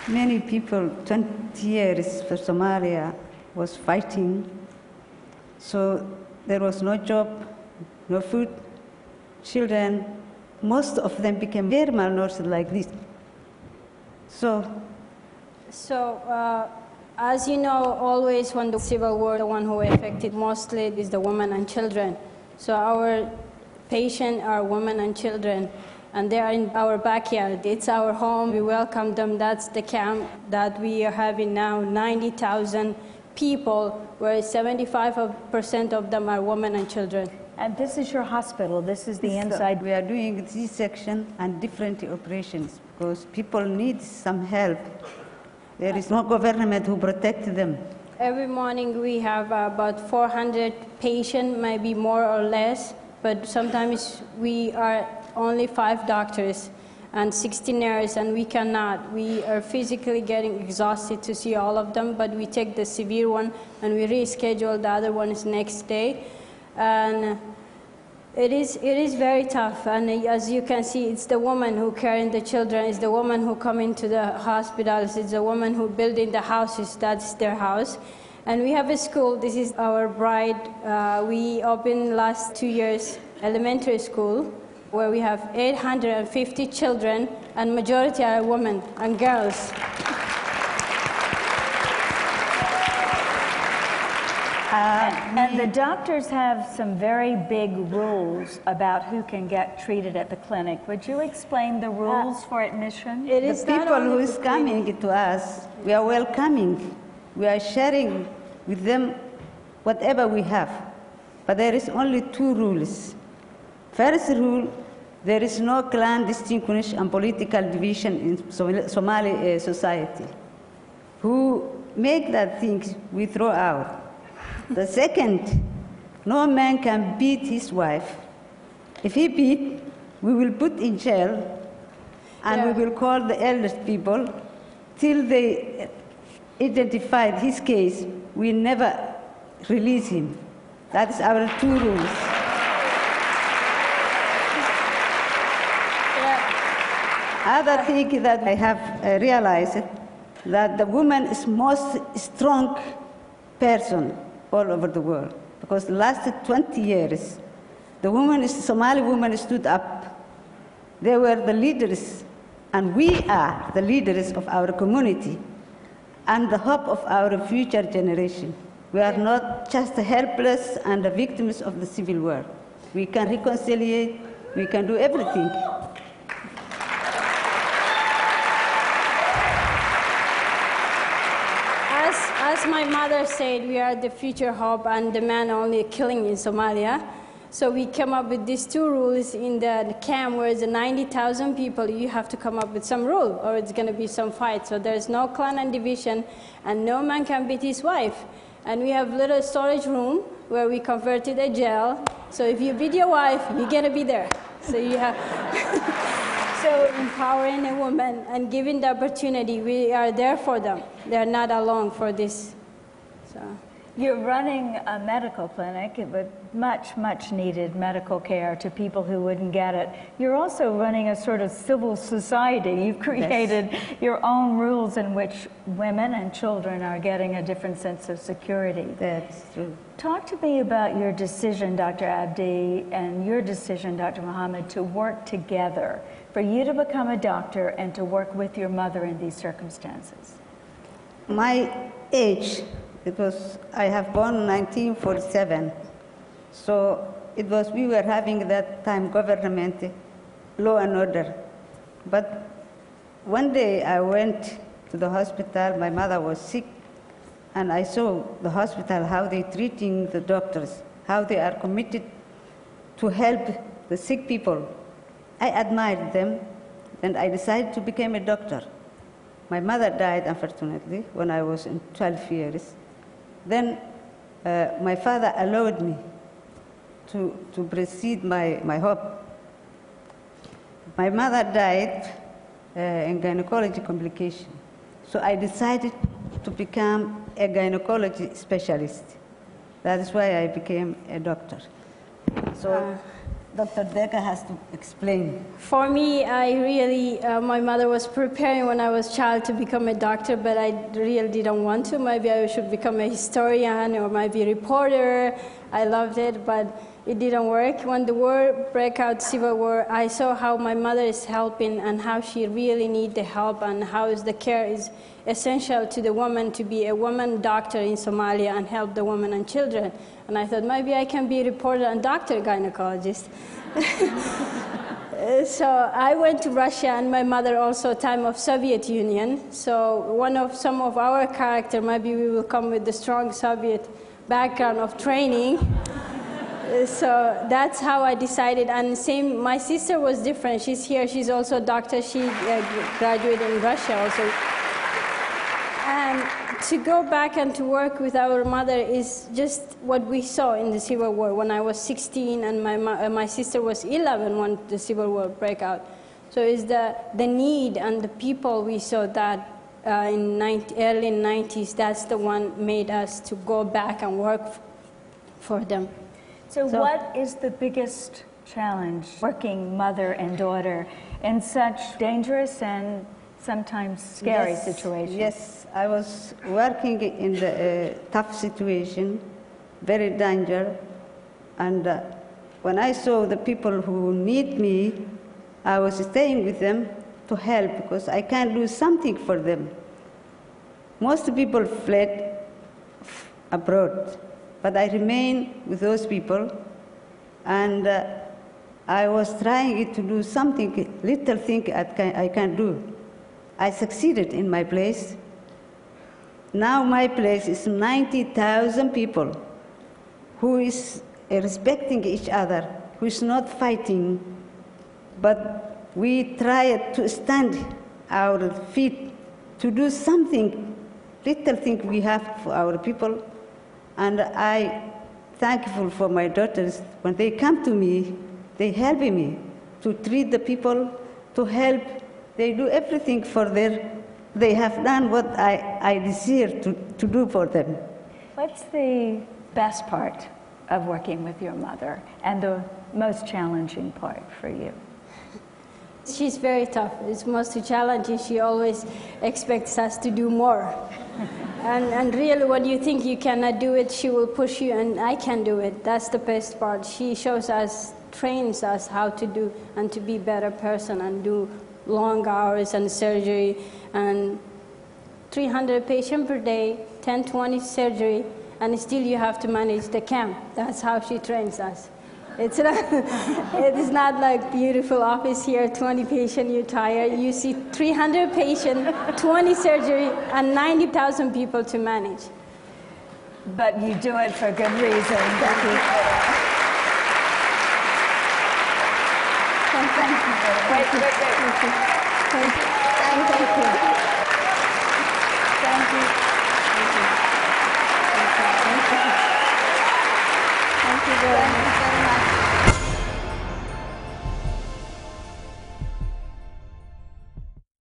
Many people, 20 years for Somalia, was fighting. So there was no job, no food. Children, most of them became very malnourished like this. So as you know, always when the civil war, the one who affected mostly is the women and children. So our patients are women and children, and they are in our backyard. It's our home. We welcome them. That's the camp that we are having now, 90,000 people, where 75% of them are women and children. And this is your hospital. This is the inside. We are doing C-section and different operations because people need some help. There is no government who protects them. Every morning we have about 400 patients, maybe more or less, but sometimes we are only 5 doctors and 60 nurses, and we cannot. We are physically getting exhausted to see all of them, but we take the severe one and we reschedule the other ones next day. And it is very tough, and as you can see, it's the woman who carrying the children, it's the woman who come into the hospitals, it's the woman who building the houses, that's their house. And we have a school, this is our bride. We opened last 2 years elementary school, where we have 850 children, and majority are women and girls. And the doctors have some very big rules about who can get treated at the clinic. Would you explain the rules for admission? The people who is coming to us, we are welcoming. We are sharing with them whatever we have. But there is only 2 rules. First rule, there is no clan distinction and political division in Somali society. Who make that thing we throw out. The second, no man can beat his wife. If he beat, we will put in jail, and we will call the eldest people till they identified his case. We never release him. That is our 2 rules. Other thing that I have realized that the woman is most strong person all over the world, because the last 20 years, the Somali women stood up. They were the leaders, and we are the leaders of our community and the hope of our future generation. We are not just helpless and the victims of the civil war. We can reconcile, we can do everything. As my mother said, we are the future hope and the man only killing in Somalia. So we came up with these 2 rules in the camp where it's 90,000 people. You have to come up with some rule or it's going to be some fight. So there's no clan and division, and no man can beat his wife. And we have little storage room where we converted a jail. So if you beat your wife, you're going to be there. So you have... So empowering a woman and giving the opportunity, we are there for them. They're not alone for this. So. You're running a medical clinic with much, much needed medical care to people who wouldn't get it. You're also running a sort of civil society. You've created your own rules in which women and children are getting a different sense of security. That's true. Talk to me about your decision, Dr. Abdi, and your decision, Dr. Mohammed, to work together, for you to become a doctor and to work with your mother in these circumstances. My age, I have born in 1947, so we were having that time government law and order. But one day I went to the hospital, my mother was sick, and I saw the hospital, how they're treating the doctors, how they are committed to help the sick people. I admired them, and I decided to become a doctor. My mother died, unfortunately, when I was in 12 years. Then my father allowed me to proceed my hope. My mother died in gynecology complication. So I decided to become a gynecology specialist. That is why I became a doctor. So Dr. Deqo has to explain. For me, I really, my mother was preparing when I was a child to become a doctor, but I really didn't want to. Maybe I should become a historian or maybe a reporter. I loved it, but it didn't work. When the war broke out, civil war, I saw how my mother is helping and how she really needs the help and how the care is essential to the woman to be a woman doctor in Somalia and help the women and children. And I thought maybe I can be a reporter and doctor gynecologist. So I went to Russia, and my mother also time of Soviet Union. So some of our character, maybe we will come with the strong Soviet background of training. So that's how I decided. And same, my sister was different. She's here. She's also a doctor. She graduated in Russia also. And to go back and to work with our mother is just what we saw in the Civil War. When I was 16 and my sister was 11 when the Civil War broke out. So it's the need and the people we saw that in early 90s, that's the one made us to go back and work for them. So what is the biggest challenge working mother and daughter in such dangerous and sometimes scary situations? Yes, I was working in the tough situation, very dangerous, and when I saw the people who need me, I was staying with them to help because I can't do something for them. Most people fled abroad, but I remained with those people, and I was trying to do something, little thing I can do. I succeeded in my place. Now my place is 90,000 people who is respecting each other, who is not fighting, but we try to stand our feet to do something, little thing we have for our people. And I thankful for my daughters. When they come to me, they help me to treat the people, to help. They do everything for they have done what I desire to do for them. What's the best part of working with your mother and the most challenging part for you? She's very tough. It's mostly challenging. She always expects us to do more. And really, when you think you cannot do it, she will push you, and I can do it. That's the best part. She shows us, trains us how to do and to be a better person and do long hours and surgery and 300 patients per day, 10, 20 surgery, and still you have to manage the camp. That's how she trains us. It's not, it is not like beautiful office here, 20 patients, you're tired. You see 300 patients, 20 surgery, and 90,000 people to manage. But you do it for good reason. Thank you. Thank you. Wait. Thank you. Thank you. Thank you.